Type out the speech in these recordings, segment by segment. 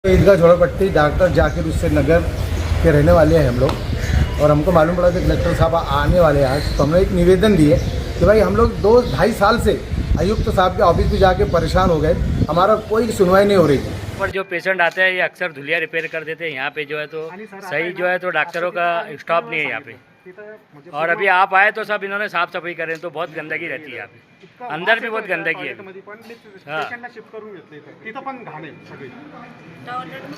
ईदगाह झोड़ापट्टी doctor Zakir Hussain नगर के रहने वाले हैं हम लोग, और हमको मालूम पड़ा कि कलेक्टर साहब आने वाले हैं आज, तो हमने एक निवेदन दिए कि भाई हम लोग 2-2.5 साल से आयुक्त साहब के ऑफिस में जाके परेशान हो गए, हमारा कोई सुनवाई नहीं हो रही है। पर जो पेशेंट आते हैं ये अक्सर धुलिया रिपेयर कर देते हैं यहाँ पे, जो है तो सही जो है तो डॉक्टरों का स्टॉप नहीं है यहाँ पे। और अभी आप आए तो सब इन्होंने साफ सफाई करें तो बहुत गंदगी रहती है यहाँ पे, अंदर भी बहुत गंदगी है।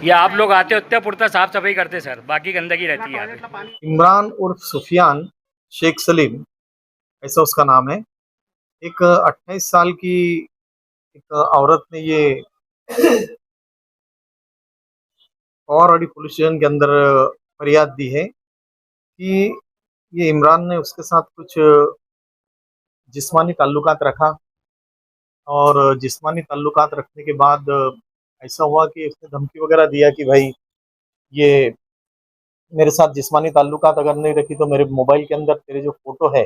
ये आप लोग आते उतने पुरता साफ सफाई करते सर, बाकी गंदगी रहती है यहाँ पे। इमरान उर्फ सुफियान शेख सलीम ऐसा उसका नाम है। एक 28 साल की एक औरत ने ये पवारवाड़ी पुलिस स्टेशन के अंदर फरियाद दी है कि ये इमरान ने उसके साथ कुछ जिस्मानी ताल्लुकात रखा, और जिस्मानी ताल्लुकात रखने के बाद ऐसा हुआ कि उसने धमकी वगैरह दिया कि भाई ये मेरे साथ जिस्मानी ताल्लुकात अगर नहीं रखी तो मेरे मोबाइल के अंदर तेरे जो फोटो है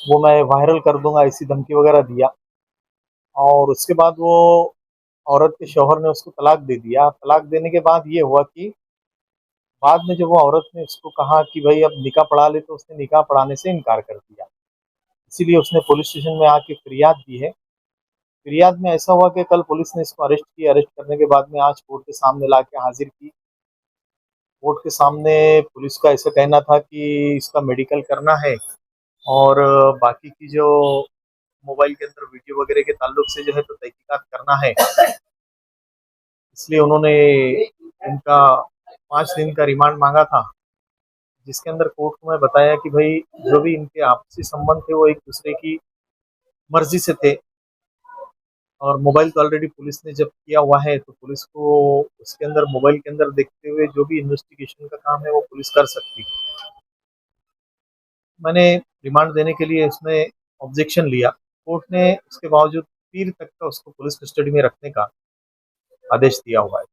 वो मैं वायरल कर दूंगा, ऐसी धमकी वगैरह दिया। और उसके बाद वो औरत के शौहर ने उसको तलाक दे दिया। तलाक देने के बाद ये हुआ कि बाद में जब वो औरत ने उसको कहा कि भाई अब निकाह पढ़ा ले, तो उसने निकाह पढ़ाने से इनकार कर दिया। इसीलिए उसने पुलिस स्टेशन में आके फरियाद दी है। फरियाद में ऐसा हुआ कि कल पुलिस ने इसको अरेस्ट किया। अरेस्ट करने के बाद में आज कोर्ट के सामने ला के हाजिर की। कोर्ट के सामने पुलिस का ऐसा कहना था कि इसका मेडिकल करना है और बाकी की जो मोबाइल के अंदर वीडियो वगैरह के ताल्लुक से जो है तो तहकीकात करना है। इसलिए उन्होंने इनका 5 दिन का रिमांड मांगा था, जिसके अंदर कोर्ट को मैं बताया कि भाई जो भी इनके आपसी संबंध थे वो एक दूसरे की मर्जी से थे, और मोबाइल तो ऑलरेडी पुलिस ने जब किया हुआ है तो पुलिस को उसके अंदर मोबाइल के अंदर देखते हुए जो भी इन्वेस्टिगेशन का काम है वो पुलिस कर सकती। मैंने रिमांड देने के लिए उसने ऑब्जेक्शन लिया। कोर्ट ने उसके बावजूद 3 तक का उसको पुलिस कस्टडी में रखने का आदेश दिया हुआ है।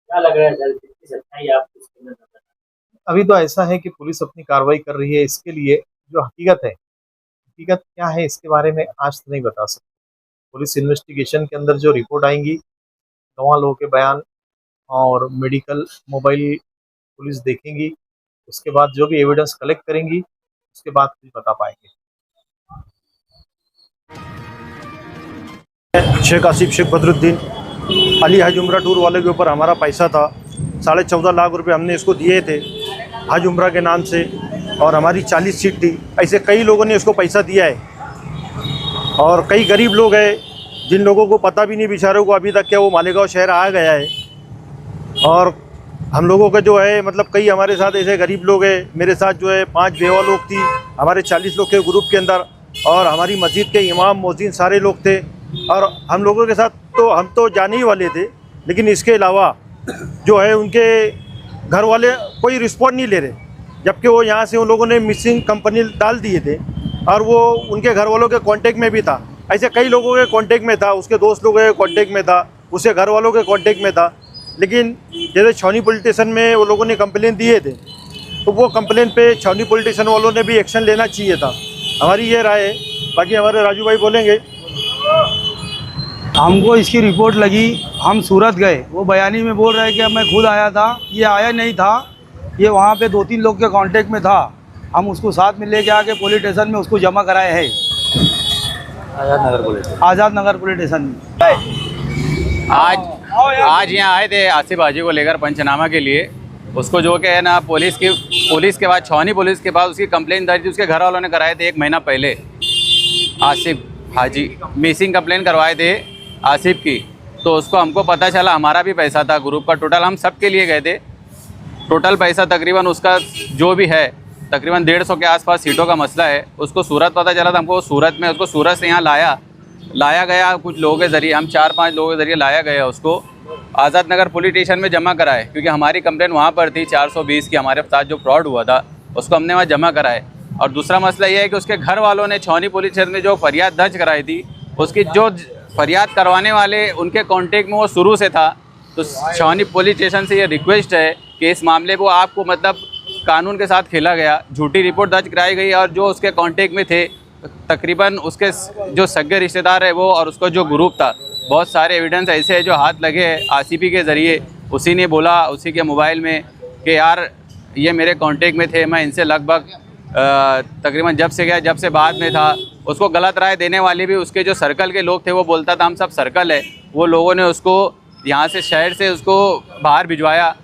क्या लग रहा है सर, कितनी सच्चाई आप इसके अंदर नजर? अभी तो ऐसा है कि पुलिस अपनी कार्रवाई कर रही है। इसके लिए जो हकीकत है, हकीकत क्या है इसके बारे में आज तो नहीं बता सकते। पुलिस इन्वेस्टिगेशन के अंदर जो रिपोर्ट आएंगी, गवाह लोगों के बयान और मेडिकल मोबाइल पुलिस देखेंगी, उसके बाद जो भी एविडेंस कलेक्ट करेंगी उसके बाद कुछ बता पाएंगे। शेख आसिफ शेख बदरुद्दीन अली हज उम्रा टूर वाले के ऊपर हमारा पैसा था। 14.5 लाख रुपए हमने इसको दिए थे हज उम्रा के नाम से, और हमारी 40 सीट थी। ऐसे कई लोगों ने इसको पैसा दिया है, और कई गरीब लोग हैं जिन लोगों को पता भी नहीं बेचारों को अभी तक क्या वो मालेगांव शहर आ गया है। और हम लोगों का जो है मतलब कई हमारे साथ ऐसे गरीब लोग हैं। मेरे साथ जो है 5 बेवा लोग थी हमारे 40 लोग के ग्रुप के अंदर, और हमारी मस्जिद के इमाम मौज़िन सारे लोग थे। और हम लोगों के साथ तो हम तो जाने ही वाले थे, लेकिन इसके अलावा जो है उनके घर वाले कोई रिस्पॉन्ड नहीं ले रहे, जबकि वो यहाँ से उन लोगों ने मिसिंग कंपनी डाल दिए थे, और वो उनके घर वालों के कांटेक्ट में भी था। ऐसे कई लोगों के कांटेक्ट में था, उसके दोस्त लोगों के कांटेक्ट में था, उसके घर वालों के कांटेक्ट में था। लेकिन जैसे छावनी पुलिस स्टेशन में वो लोगों ने कंप्लेन दिए थे, तो वो कंप्लेन पे छावनी पुलिस स्टेशन वालों ने भी एक्शन लेना चाहिए था। हमारी ये राय है। बाकी हमारे राजू भाई बोलेंगे। हमको इसकी रिपोर्ट लगी, हम सूरत गए। वो बयानी में बोल रहे हैं कि मैं खुद आया था, ये आया नहीं था, ये वहाँ पे 2-3 लोग के कांटेक्ट में था। हम उसको साथ में लेके आके पुलिस स्टेशन में उसको जमा कराए हैं, आज़ाद नगर पुलिस स्टेशन में। आज यहाँ आए थे आसिफ हाजी को लेकर पंचनामा के लिए। उसको जो कि है ना पुलिस के बाद छावनी पुलिस के पास उसकी कंप्लेन दर्ज थी। उसके घर वालों ने कराए थे 1 महीना पहले। आसिफ हाजी मिसिंग कंप्लेन करवाए थे आसिफ की, तो उसको हमको पता चला। हमारा भी पैसा था ग्रुप का, टोटल हम सब के लिए गए थे। टोटल पैसा तकरीबन उसका जो भी है तकरीबन 150 के आसपास सीटों का मसला है। उसको सूरत पता चला था, हमको सूरत में उसको सूरत से यहाँ लाया गया कुछ लोगों के ज़रिए। हम 4-5 लोगों के ज़रिए लाया गया उसको आज़ाद नगर पुलिस स्टेशन में जमा कराए, क्योंकि हमारी कंप्लेन वहाँ पर थी 420 की। हमारे साथ जो फ्रॉड हुआ था उसको हमने वहाँ जमा कराए। और दूसरा मसला ये है कि उसके घर वालों ने छावनी पुलिस स्टेशन में जो फरियाद दर्ज कराई थी उसकी जो फरियाद करवाने वाले उनके कांटेक्ट में वो शुरू से था। तो छावनी पुलिस स्टेशन से ये रिक्वेस्ट है कि इस मामले को आपको मतलब कानून के साथ खेला गया, झूठी रिपोर्ट दर्ज कराई गई और जो उसके कांटेक्ट में थे तकरीबन उसके जो सगे रिश्तेदार है वो और उसका जो ग्रुप था, बहुत सारे एविडेंस ऐसे हैं जो हाथ लगे हैं आसिफी के ज़रिए। उसी ने बोला उसी के मोबाइल में कि यार ये मेरे कांटेक्ट में थे, मैं इनसे लगभग तकरीबन जब से गया जब से बाद में था। उसको गलत राय देने वाले भी उसके जो सर्कल के लोग थे, वो बोलता था हम सब सर्कल है। वो लोगों ने उसको यहाँ से शहर से उसको बाहर भिजवाया,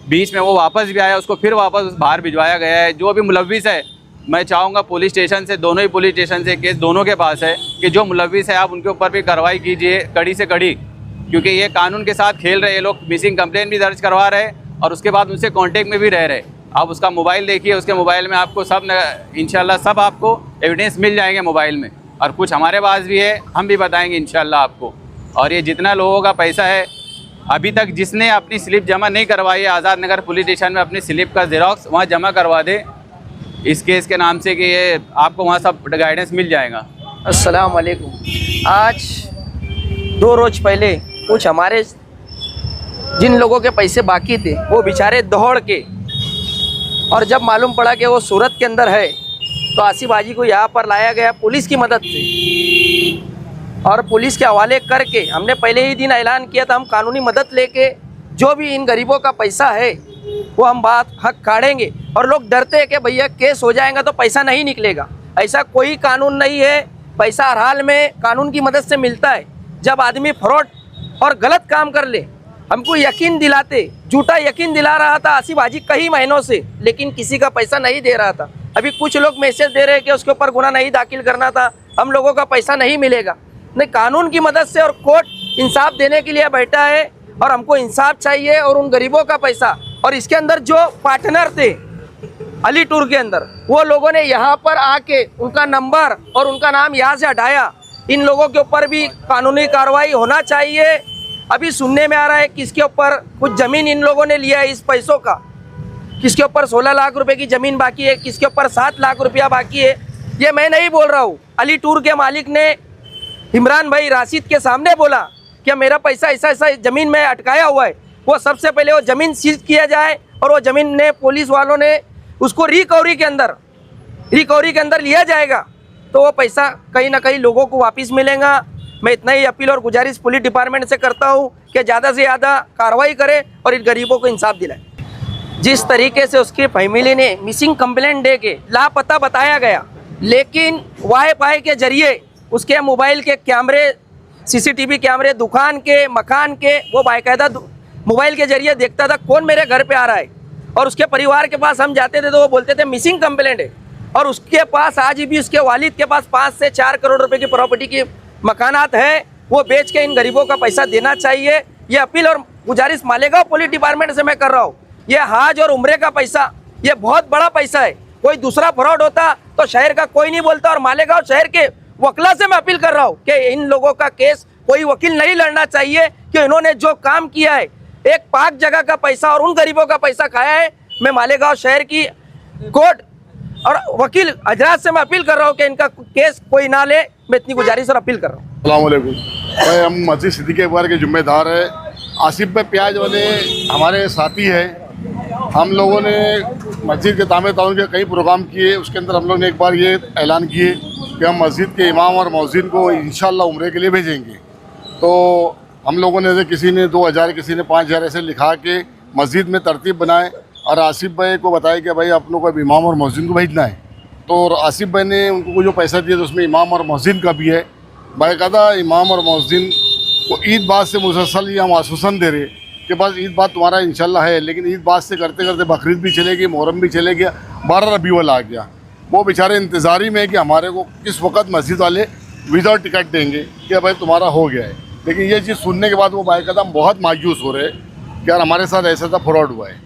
बीच में वो वापस भी आया, उसको फिर वापस बाहर भिजवाया गया है। जो भी मुलविस है, मैं चाहूँगा पुलिस स्टेशन से, दोनों ही पुलिस स्टेशन से केस दोनों के पास है कि जो मुलविस है आप उनके ऊपर भी कार्रवाई कीजिए कड़ी से कड़ी, क्योंकि ये कानून के साथ खेल रहे। ये लोग मिसिंग कंप्लेन भी दर्ज करवा रहे और उसके बाद उनसे कांटेक्ट में भी रह रहे। आप उसका मोबाइल देखिए, उसके मोबाइल में आपको सब इंशाल्लाह सब आपको एविडेंस मिल जाएंगे मोबाइल में, और कुछ हमारे पास भी है, हम भी बताएंगे इंशाल्लाह आपको। और ये जितना लोगों का पैसा है, अभी तक जिसने अपनी स्लिप जमा नहीं करवाई है, आज़ाद नगर पुलिस स्टेशन में अपनी स्लिप का ज़ेरॉक्स वहाँ जमा करवा दे इस केस के नाम से, कि ये आपको वहाँ सब गाइडेंस मिल जाएगा। अस्सलाम वालेकुम। आज 2 रोज़ पहले कुछ हमारे जिन लोगों के पैसे बाकी थे वो बेचारे दौड़ के, और जब मालूम पड़ा कि वो सूरत के अंदर है तो आसिफ हाजी को यहाँ पर लाया गया पुलिस की मदद से, और पुलिस के हवाले करके हमने पहले ही दिन ऐलान किया था हम कानूनी मदद लेके जो भी इन गरीबों का पैसा है वो हम बात हक काटेंगे। और लोग डरते हैं कि भैया केस हो जाएगा तो पैसा नहीं निकलेगा। ऐसा कोई कानून नहीं है, पैसा हर हाल में कानून की मदद से मिलता है। जब आदमी फ्रॉड और गलत काम कर ले, हमको यकीन दिलाते, झूठा यकीन दिला रहा था आसिफ हाजी कई महीनों से, लेकिन किसी का पैसा नहीं दे रहा था। अभी कुछ लोग मैसेज दे रहे हैं कि उसके ऊपर गुनाह नहीं दाखिल करना था, हम लोगों का पैसा नहीं मिलेगा। नहीं, कानून की मदद से और कोर्ट इंसाफ देने के लिए बैठा है और हमको इंसाफ चाहिए और उन गरीबों का पैसा। और इसके अंदर जो पार्टनर थे अली टूर के अंदर, वो लोगों ने यहाँ पर आके उनका नंबर और उनका नाम यहाँ से हटाया। इन लोगों के ऊपर भी कानूनी कार्रवाई होना चाहिए। अभी सुनने में आ रहा है किसके ऊपर कुछ ज़मीन इन लोगों ने लिया है इस पैसों का, किसके ऊपर 16 लाख रुपए की ज़मीन बाकी है, किसके ऊपर 7 लाख रुपया बाकी है। ये मैं नहीं बोल रहा हूँ, अली टूर के मालिक ने इमरान भाई राशिद के सामने बोला कि मेरा पैसा ऐसा ऐसा ज़मीन में अटकाया हुआ है। वो सबसे पहले वो ज़मीन सीज किया जाए और वो ज़मीन ने पुलिस वालों ने उसको रिकवरी के अंदर लिया जाएगा तो वो पैसा कहीं ना कहीं लोगों को वापस मिलेगा। मैं इतना ही अपील और गुजारिश पुलिस डिपार्टमेंट से करता हूँ कि ज़्यादा से ज़्यादा कार्रवाई करे और इन गरीबों को इंसाफ दिलाए। जिस तरीके से उसकी फैमिली ने मिसिंग कंप्लेंट दे के लापता बताया गया, लेकिन वाईफाई के जरिए उसके मोबाइल के कैमरे, सीसीटीवी कैमरे, दुकान के, मकान के, वो बाकायदा मोबाइल के जरिए देखता था कौन मेरे घर पे आ रहा है। और उसके परिवार के पास हम जाते थे तो वो बोलते थे मिसिंग कंप्लेंट है। और उसके पास आज भी उसके वालिद के पास 5 से 4 करोड़ रुपए की प्रॉपर्टी की मकानात है, वो बेच के इन गरीबों का पैसा देना चाहिए। ये अपील और गुजारिश मालेगांव पुलिस डिपार्टमेंट से मैं कर रहा हूँ। ये हज और उम्रे का पैसा, ये बहुत बड़ा पैसा है। कोई दूसरा फ्रॉड होता तो शहर का कोई नहीं बोलता। और मालेगांव शहर के वकील से मैं अपील कर रहा हूँ कि इन लोगों का केस कोई वकील नहीं लड़ना चाहिए कि इन्होंने जो काम किया है, एक पाक जगह का पैसा और उन गरीबों का पैसा खाया है। मैं मालेगांव शहर की कोर्ट और वकील हजरात से मैं अपील कर रहा हूँ कि इनका केस कोई ना ले। मैं इतनी गुजारिश और अपील कर रहा हूँ। अस्सलाम वालेकुम। भाई हम मस्जिद सिद्दीक़ अकबर के जिम्मेदार है। आसिफ भाई प्याज वाले हमारे साथी हैं। हम लोगों ने मस्जिद के तामीर ताउन के कई प्रोग्राम किए, उसके अंदर हम लोग ने एक बार ये ऐलान किए कि हम मस्जिद के इमाम और मौज़िन को इंशाल्लाह उम्रे के लिए भेजेंगे। तो हम लोगों ने किसी ने 2000, किसी ने 5000 ऐसे लिखा के मस्जिद में तरतीब बनाए और आसिफ भाई को बताया कि भाई आप लोग को इमाम और मौज़िन को भेजना है। तो आसिफ भाई ने उनको जो पैसा दिया तो उसमें इमाम और मौज़िन का भी है। बाकायदा इमाम और मौज़िन को ईद बाद से मुसलसल ये हम आश्वासन दे रहे कि बस ईद बाद तुम्हारा इंशाल्लाह है, लेकिन ईद बाद से करते करते बकरीद भी चले गई, मुहर्रम भी चले गया, 12 रबीउल आ गया। वो बेचारे इंतज़ारी में कि हमारे को किस वक्त मस्जिद वाले विदाउट टिकट देंगे कि भाई तुम्हारा हो गया है। लेकिन ये चीज़ सुनने के बाद वो बाकायदा बहुत मायूस हो रहे हैं कि यार हमारे साथ ऐसा था, फ्रॉड हुआ है।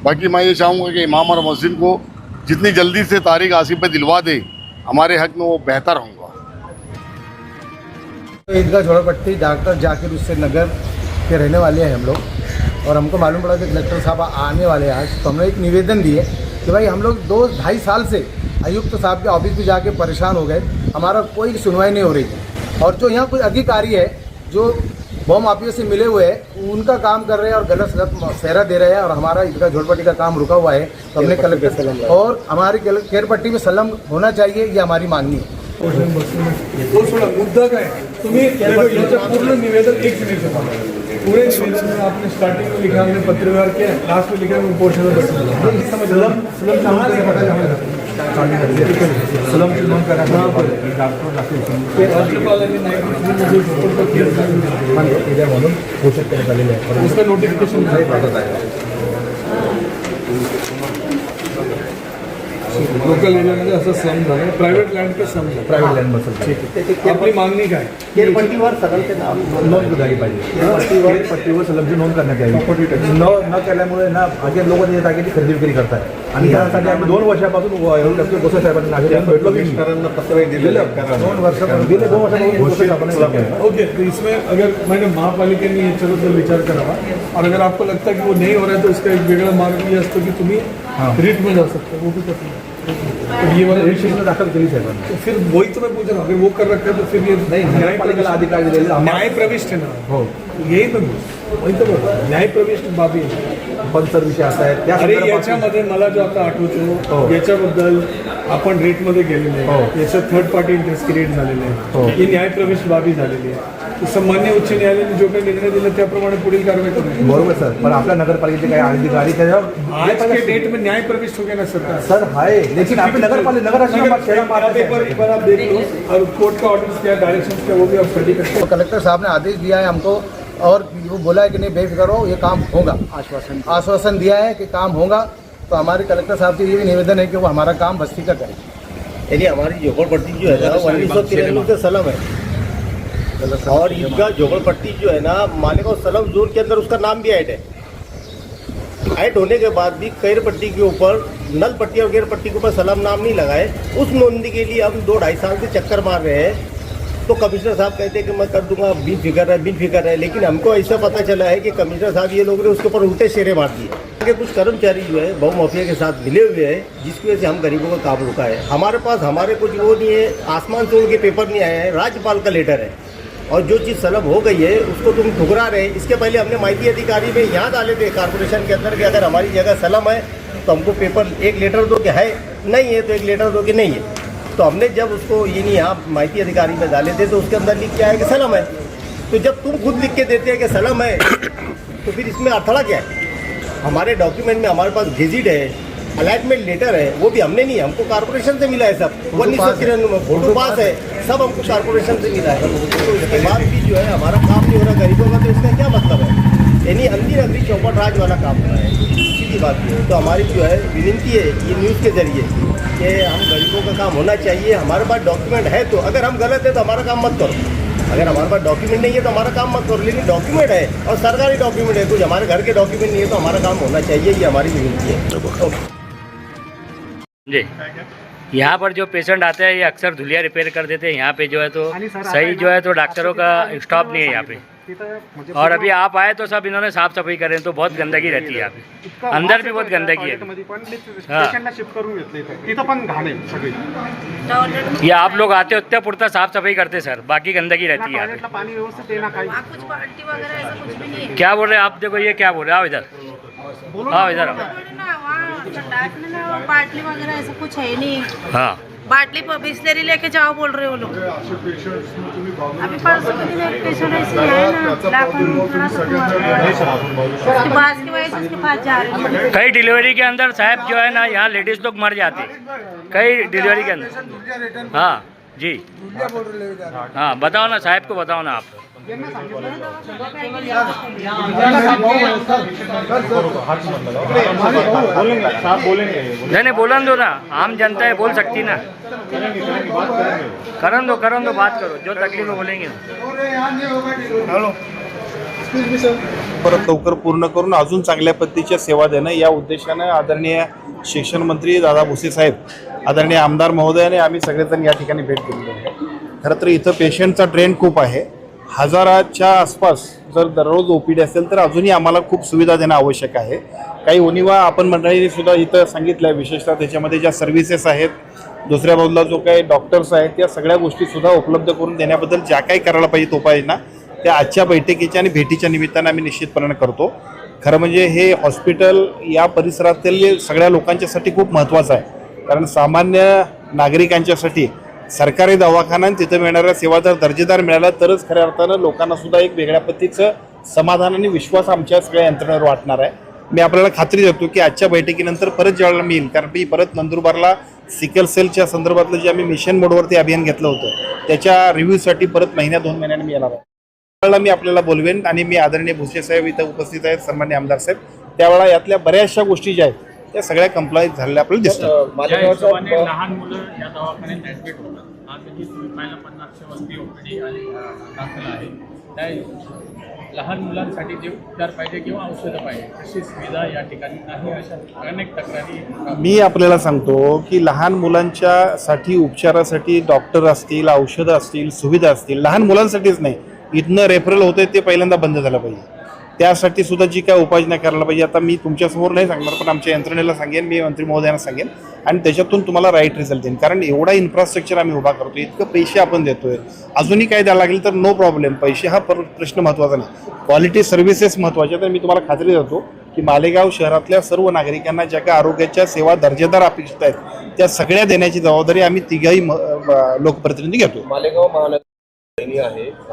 बाकी मैं ये चाहूँगा कि इमाम और मस्जिद को जितनी जल्दी से तारीख आसिफ पे दिलवा दे, हमारे हक़ में वो बेहतर होगा। ईदगाह झोड़ापट्टी डॉक्टर जाकिर हुसैन नगर के रहने वाले हैं हम लोग, और हमको मालूम पड़ा कि कलेक्टर साहब आने वाले हैं आज। तो हमने एक निवेदन दिए कि भाई हम लोग 2-2.5 साल से आयुक्त साहब के ऑफिस में जाके परेशान हो गए, हमारा कोई सुनवाई नहीं हो रही थी। और जो यहाँ कोई अधिकारी है जो बम माफिया से मिले हुए हैं उनका काम कर रहे हैं और गलत सलत सेहरा दे रहे हैं और हमारा ईदगाह झोपड़पट्टी का काम रुका हुआ है। तो हमने कलेक्टर और हमारी केरपट्टी में सलम होना चाहिए, ये हमारी मांगनी है। मुद्दा काय तुम्ही याचं पूर्ण निवेदन एक मिनिट से पूरे निवेदन में आपने स्टार्टिंग में लिखा, हमने पत्रव्यवहार किया, लास्ट में लिखा पोर्शन में उसका नोटिफिकेशन लोकल एरियामध्ये असं सम झालं, प्रायव्हेट लँड के सम झालं, प्रायव्हेट लँड बसेल। आपली मागणी काय? केरपट्टीवर सलमचे नाव नोंद झाली पाहिजे, पट्टीवर सलमची नोंद करण्यात यावी। न केल्यामुळे ना अगे लोक त्या जागेची खरेदी विक्री करतात आणि त्यासाठी आम्ही 2 वर्षापासून गोसावी साहेबांना भेटलो की पत्र दिलेलं 2 वर्षापासून। ओके, तो इसमें अगर मैंने महापालिका ने याच्याबद्दल विचार करावा और अगर आपको लगता है कि वो नहीं हो रहा है तो उसका एक वेगळा मार्ग ये असतो की तुम्ही रिट में जा सकते हो, वो भी कर तो ये वाला रेजिस्ट्रेशन दाखल केली साहेबांनी। तो फिर वही तो मैं पूछ रहा हूँ, अगर वो कर रखा है तो फिर ये नाही, न्यायपालिकेला अधिकार दिलेले न्याय प्रविष्ट है ना। हो, यही तो वही तो न्याय प्रविष्ट बाबी आहे। पण सर विषय असा आहे त्या अरे याच्यामध्ये मला जो आता आठवतो याच्याबद्दल आपण रेटमध्ये गेलेले आहे, याच्यात थर्ड पार्टी इंटरेस्ट क्रिएट झालेले आहे, ही न्यायप्रविष्ट बाबी झालेली आहे। मान्य उच्च न्यायालयाने जो काही निर्णय दिला त्याप्रमाणे पुढील कारवाई करू। बरोबर सर, पण आपल्या नगरपालिकेचे काही अधिकारी आज के डेट में न्याय प्रविष्ट हो गया ना सरकार। सर है, लेकिन आपकी नगरपालिका पेपर आप देख लो और कोर्ट का ऑर्डर क्या, डायरेक्शन क्या, वो भी आप स्टडी करते। कलेक्टर साहब ने आदेश दिया है हमको और वो बोला है कि नहीं बेफिक्र हो, ये काम होगा, आश्वासन दिया है कि काम होगा। तो हमारे कलेक्टर साहब से ये भी निवेदन है कि वो हमारा काम बस्ती का करें। यानी हमारी झोपड़पट्टी जो है ना 1993 से सलम है और इसका झोपड़पट्टी जो है ना मालेगांव सलम जोन के अंदर उसका नाम भी ऐड है। ऐड होने के बाद भी कैरपट्टी के ऊपर नल पट्टी और गेरपट्टी के ऊपर सलम नाम नहीं लगाए। उस नोंदी के लिए हम 2-2.5 साल से चक्कर मार रहे हैं। तो कमिश्नर साहब कहते हैं कि मैं कर दूंगा, बिन फिक्र है, लेकिन हमको ऐसा पता चला है कि कमिश्नर साहब ये लोग ने उसके ऊपर उल्टे शेरे मार दिए। कुछ कर्मचारी जो है बहु माफिया के साथ मिले हुए हैं जिसकी वजह से हम गरीबों का काम रुका है। हमारे पास हमारे कुछ वो नहीं है, आसमान से उनके पेपर नहीं आए हैं, राज्यपाल का लेटर है और जो चीज़ सलम हो गई है उसको तुम ठुकरा रहे। इसके पहले हमने माहिती अधिकारी में यहाँ डाले थे कारपोरेशन के अंदर कि अगर हमारी जगह सलम है तो हमको पेपर एक लेटर दो कि है, नहीं है तो एक लेटर दो कि नहीं है। तो हमने जब उसको ये नहीं यहाँ माहिती अधिकारी में डाले थे तो उसके अंदर लिख के आया कि सलम है। तो जब तुम खुद लिख के देते हैं कि सलम है तो फिर इसमें अड़थड़ा क्या है? हमारे डॉक्यूमेंट में हमारे पास गेजिट है, अलॉटमेंट लेटर है, वो भी हमने नहीं, हमको कारपोरेशन से मिला है सब। 1993 में फोटो पास है, सब हमको कारपोरेशन से मिला है। तो इसके बाद भी जो है हमारा काम नहीं हो रहा गरीबों का, तो इसका क्या मतलब है? यानी अंधी नगरी चौपट राज वाला काम हो रहा है, सीधी बात है। तो हमारी जो है विनती है ये न्यूज़ के जरिए कि हम गरीबों का काम होना चाहिए। हमारे पास डॉक्यूमेंट है तो अगर हम गलत है तो हमारा काम मत करो, अगर हमारे पास डॉक्यूमेंट नहीं है तो हमारा काम मत करो। लेकिन डॉक्यूमेंट है और सरकारी डॉक्यूमेंट है, कुछ हमारे घर के डॉक्यूमेंट नहीं है तो हमारा काम होना चाहिए, ये हमारी विनती है। जी, यहाँ पर जो पेशेंट आते हैं ये अक्सर धुलिया रिपेयर कर देते हैं यहाँ पे जो है, तो सही जो है तो डॉक्टरों का स्टॉप नहीं है यहाँ पे। और अभी आप आए तो सब इन्होंने साफ सफाई करें तो बहुत गंदगी रहती है यहाँ पे, अंदर भी बहुत गंदगी है। ये आप लोग आते हो उतना पुरता साफ सफाई करते सर, बाकी गंदगी रहती है यहाँ पे। क्या बोल रहे हैं आप? देखो ये क्या बोल रहे हैं, आओ इधर, आओ इधर आओ। बाटली वगैरह ऐसा कुछ है नहीं। हाँ, बाटली पर बिस्लेरी लेके जाओ बोल रहे हो लोग। अभी परसों के दिन एक पेशेंट ऐसे है ना, उसकी बात की वजह से उसके पास जा रहे हैं। कई डिलीवरी के अंदर साहब जो है ना यहाँ लेडीज लोग मर जाते कई डिलीवरी के अंदर। हाँ जी, हाँ बताओ ना साहब को, बताओ ना आप। नहीं बोलन दो ना, आम जनता है बोल सकती ना, करन दो बात करो, जो तकलीफ है बोलेंगे। परत लवकर पूर्ण करून अजून चांगल्या पद्धतीच्या सेवा देणं या उद्देशाने आदरणीय शिक्षण मंत्री दादा भुसे साहेब, आदरणीय आमदार महोदयाने आम्ही सगळेजण या ठिकाणी भेट दिली आहे। खरं तर इथं पेशंटचा ट्रेंड खूप आहे, हजाराच्या आसपास जर दररोज ओपीडी असेल तर अजूनही आम्हाला खूप सुविधा देणं आवश्यक आहे। काही उणिवा आपण मंडळींनी सुद्धा इथं सांगितल्या, विशेषतः त्याच्यामध्ये ज्या सर्व्हिसेस आहेत दुसऱ्या बाजूला जो काही डॉक्टर्स आहेत त्या सगळ्या गोष्टीसुद्धा उपलब्ध करून देण्याबद्दल ज्या काही करायला पाहिजे उपाययोजना त्या आजच्या बैठकीच्या आणि भेटीच्या निमित्तानं आम्ही निश्चितपणे करतो. खरं म्हणजे हे हॉस्पिटल या परिसरातील सगळ्या लोकांच्यासाठी खूप महत्त्वाचं आहे, कारण सामान्य नागरिकांच्यासाठी सरकारी दवाखाना आणि तिथं मिळणाऱ्या सेवा जर दर्जेदार मिळाल्या तरच खऱ्या अर्थानं लोकांना सुद्धा एक वेगळ्या पद्धतीचं समाधान आणि विश्वास आमच्या सगळ्या यंत्रणेवर वाटणार आहे. मी आपल्याला खात्री देतो की आजच्या बैठकीनंतर परत ज्यावेळेला मी येईल, कारण मी परत नंदुरबारला सिकल सेलच्या संदर्भातलं जे आम्ही मिशन मोडवरती अभियान घेतलं होतं त्याच्या रिव्ह्यूसाठी परत महिन्या 2 महिन्यांनी मी येणार आहे. त्यावेळेला मी आपल्याला बोलवेन आणि मी आदरणीय भुसे साहेब इथं उपस्थित आहेत, सन्मान्य आमदार साहेब, त्यावेळेला यातल्या बऱ्याचशा गोष्टी ज्या आहेत त्या सगळ्या कंप्लाय झालेल्या आपल्याला दिसतात. लहान मुलं या दवाखान्यात ऍडमिट होतात. आज तुम्ही पाहिलं 50 वस्ती ओपीडी आणि दाखल आहे. त्या लहान मुलांसाठी जे उपचार पाहिजे किंवा औषधं पाहिजे तशी सुविधा या ठिकाणी नाही, अशा अनेक तक्रारी मी आपल्याला सांगतो की लहान मुलांच्यासाठी उपचारासाठी डॉक्टर असतील, औषधं असतील, सुविधा असतील, लहान मुलांसाठीच नाही, इथनं रेफरल होतं ते पहिल्यांदा बंद झालं पाहिजे. त्यासाठी सुद्धा जी काय उपाययोजना करायला पाहिजे, आता मी तुमच्यासमोर नाही सांगणार पण आमच्या यंत्रणेला सांगेन, मी मंत्री महोदयांना सांगेन आणि त्याच्यातून तुम्हाला राईट रिझल्ट देईन. कारण एवढा इन्फ्रास्ट्रक्चर आम्ही उभा करतो, इतकं पैसे आपण देतोय, अजूनही काय द्यायला लागेल तर नो प्रॉब्लेम, पैसे हा प्रश्न महत्त्वाचा नाही, क्वालिटी सर्व्हिसेस महत्त्वाच्या. तर मी तुम्हाला खात्री देतो की मालेगाव शहरातल्या सर्व नागरिकांना ज्या काही आरोग्याच्या सेवा दर्जेदार अपेक्षित आहेत त्या सगळ्या देण्याची जबाबदारी आम्ही तिघही लोकप्रतिनिधी घेतो. मालेगाव महानगर आहे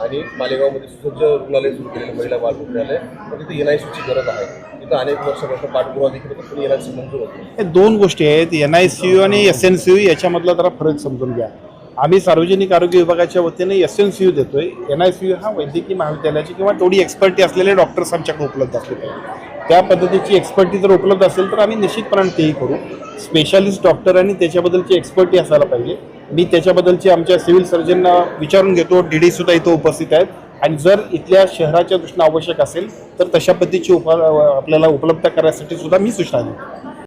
आणि मालेगावमध्ये सुसज्ज रुग्णालय सुरू केलेलं महिला बाल रुग्णालय, पण तिथे NICUची गरज आहे. तिथं अनेक वर्षापासून पाठपुरावा देखील होतो, पण NICU मंजूर होतो. हे 2 गोष्टी आहेत, NICU आणि SNCU याच्यामधला जरा फरक समजून घ्या. आम्ही सार्वजनिक आरोग्य विभागाच्या वतीने SNCU देतोय. NICU हा वैद्यकीय महाविद्यालयाची किंवा थोडी एक्सपर्टी असलेले डॉक्टर्स आमच्याकडे उपलब्ध असले पाहिजे. त्या पद्धतीची एक्सपर्टी जर उपलब्ध असेल तर आम्ही निश्चितपणे तेही करू. स्पेशालिस्ट डॉक्टर आणि त्याच्याबद्दलची एक्सपर्टी असायला पाहिजे. मी त्याच्याबद्दलची आमच्या सिव्हिल सर्जनना विचारून घेतो, DD सुद्धा इथं उपस्थित आहेत आणि जर इथल्या शहराच्या दृष्टीनं आवश्यक असेल तर तशा पद्धतीची आपल्याला उपलब्ध करण्यासाठी सुद्धा मी सूचना देतो.